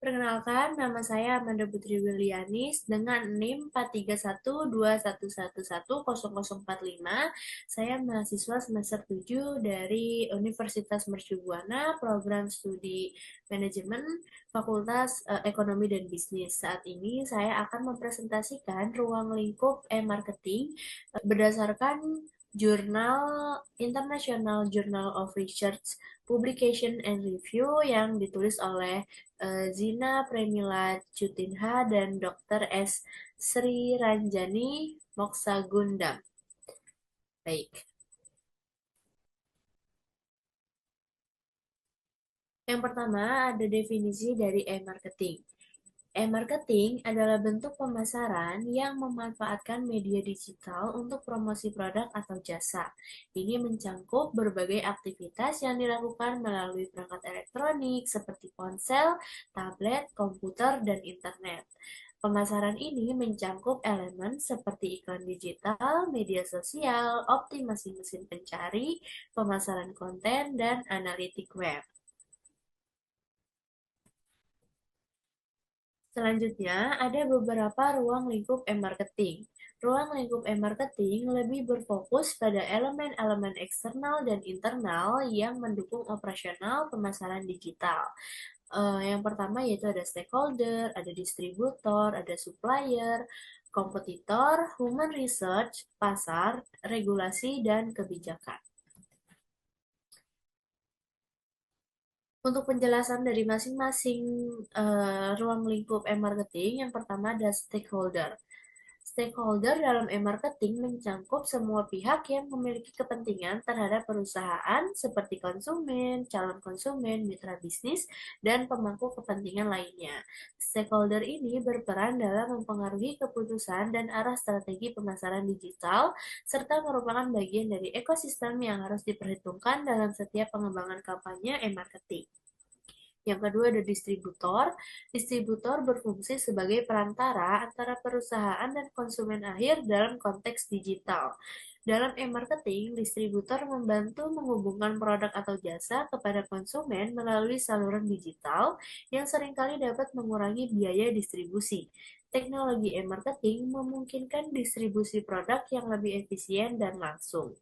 Perkenalkan, nama saya Amanda Putri Wilianis dengan NIM 43121110045. Saya mahasiswa semester 7 dari Universitas Mercu Buana, program studi manajemen, Fakultas Ekonomi dan Bisnis. Saat ini saya akan mempresentasikan ruang lingkup e-marketing berdasarkan jurnal International Journal of Research Publication and Review yang ditulis oleh Zina Premila Cutinha dan Dr. S. Sri Ranjani Moksagundam. Baik. Yang pertama ada definisi dari e-marketing. E-marketing adalah bentuk pemasaran yang memanfaatkan media digital untuk promosi produk atau jasa. Ini mencangkup berbagai aktivitas yang dilakukan melalui perangkat elektronik seperti ponsel, tablet, komputer, dan internet. Pemasaran ini mencangkup elemen seperti iklan digital, media sosial, optimasi mesin pencari, pemasaran konten, dan analitik web. Selanjutnya, ada beberapa ruang lingkup e-marketing. Ruang lingkup e-marketing lebih berfokus pada elemen-elemen eksternal dan internal yang mendukung operasional pemasaran digital. Yang pertama yaitu ada stakeholder, ada distributor, ada supplier, kompetitor, human research, pasar, regulasi, dan kebijakan. Untuk penjelasan dari masing-masing ruang lingkup e-marketing, yang pertama ada stakeholder. Stakeholder dalam e-marketing mencangkup semua pihak yang memiliki kepentingan terhadap perusahaan seperti konsumen, calon konsumen, mitra bisnis, dan pemangku kepentingan lainnya. Stakeholder ini berperan dalam mempengaruhi keputusan dan arah strategi pemasaran digital, serta merupakan bagian dari ekosistem yang harus diperhitungkan dalam setiap pengembangan kampanye e-marketing. Yang kedua ada distributor. Distributor berfungsi sebagai perantara antara perusahaan dan konsumen akhir dalam konteks digital. Dalam e-marketing, distributor membantu menghubungkan produk atau jasa kepada konsumen melalui saluran digital yang seringkali dapat mengurangi biaya distribusi. Teknologi e-marketing memungkinkan distribusi produk yang lebih efisien dan langsung.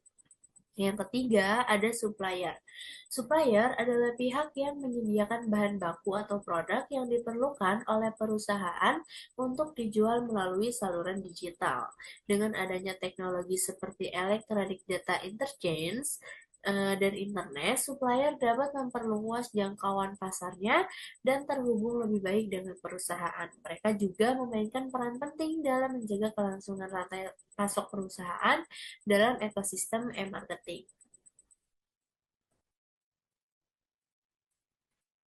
Yang ketiga, ada supplier. Supplier adalah pihak yang menyediakan bahan baku atau produk yang diperlukan oleh perusahaan untuk dijual melalui saluran digital. Dengan adanya teknologi seperti electronic data interchange dan internet, supplier dapat memperluas jangkauan pasarnya dan terhubung lebih baik dengan perusahaan. Mereka juga memainkan peran penting dalam menjaga kelangsungan rantai pasok perusahaan dalam ekosistem e-marketing.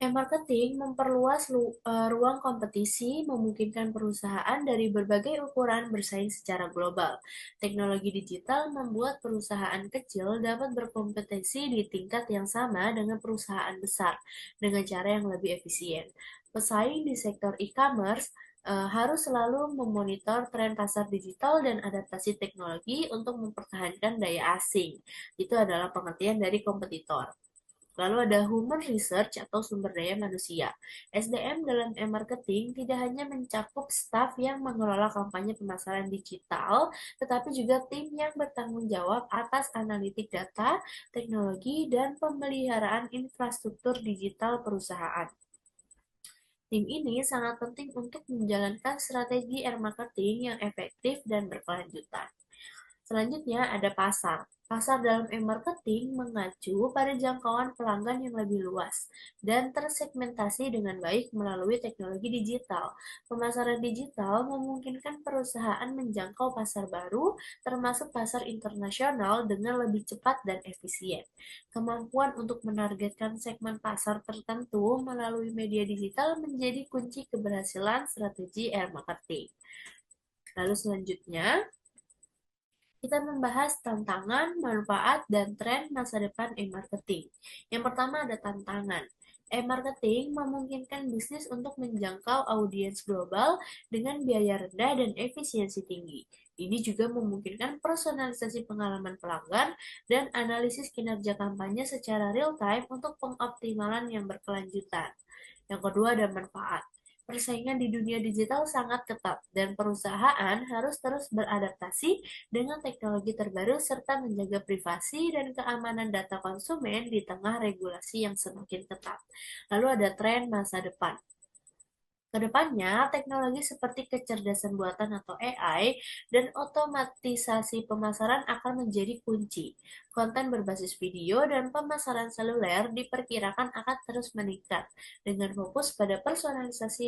E-marketing memperluas ruang kompetisi, memungkinkan perusahaan dari berbagai ukuran bersaing secara global. Teknologi digital membuat perusahaan kecil dapat berkompetisi di tingkat yang sama dengan perusahaan besar dengan cara yang lebih efisien. Pesaing di sektor e-commerce harus selalu memonitor tren pasar digital dan adaptasi teknologi untuk mempertahankan daya asing. Itu adalah pengertian dari kompetitor. Lalu ada human research atau sumber daya manusia. SDM dalam e-marketing tidak hanya mencakup staf yang mengelola kampanye pemasaran digital, tetapi juga tim yang bertanggung jawab atas analitik data, teknologi, dan pemeliharaan infrastruktur digital perusahaan. Tim ini sangat penting untuk menjalankan strategi e-marketing yang efektif dan berkelanjutan. Selanjutnya ada pasar. Pasar dalam e-marketing mengacu pada jangkauan pelanggan yang lebih luas dan tersegmentasi dengan baik melalui teknologi digital. Pemasaran digital memungkinkan perusahaan menjangkau pasar baru, termasuk pasar internasional dengan lebih cepat dan efisien. Kemampuan untuk menargetkan segmen pasar tertentu melalui media digital menjadi kunci keberhasilan strategi e-marketing. Lalu selanjutnya, kita membahas tantangan, manfaat, dan tren masa depan e-marketing. Yang pertama ada tantangan. E-marketing memungkinkan bisnis untuk menjangkau audiens global dengan biaya rendah dan efisiensi tinggi. Ini juga memungkinkan personalisasi pengalaman pelanggan dan analisis kinerja kampanye secara real time untuk pengoptimalan yang berkelanjutan. Yang kedua ada manfaat. Persaingan di dunia digital sangat ketat, dan perusahaan harus terus beradaptasi dengan teknologi terbaru serta menjaga privasi dan keamanan data konsumen di tengah regulasi yang semakin ketat. Lalu ada tren masa depan. Kedepannya, teknologi seperti kecerdasan buatan atau AI dan otomatisasi pemasaran akan menjadi kunci. Konten berbasis video dan pemasaran seluler diperkirakan akan terus meningkat dengan fokus pada personalisasi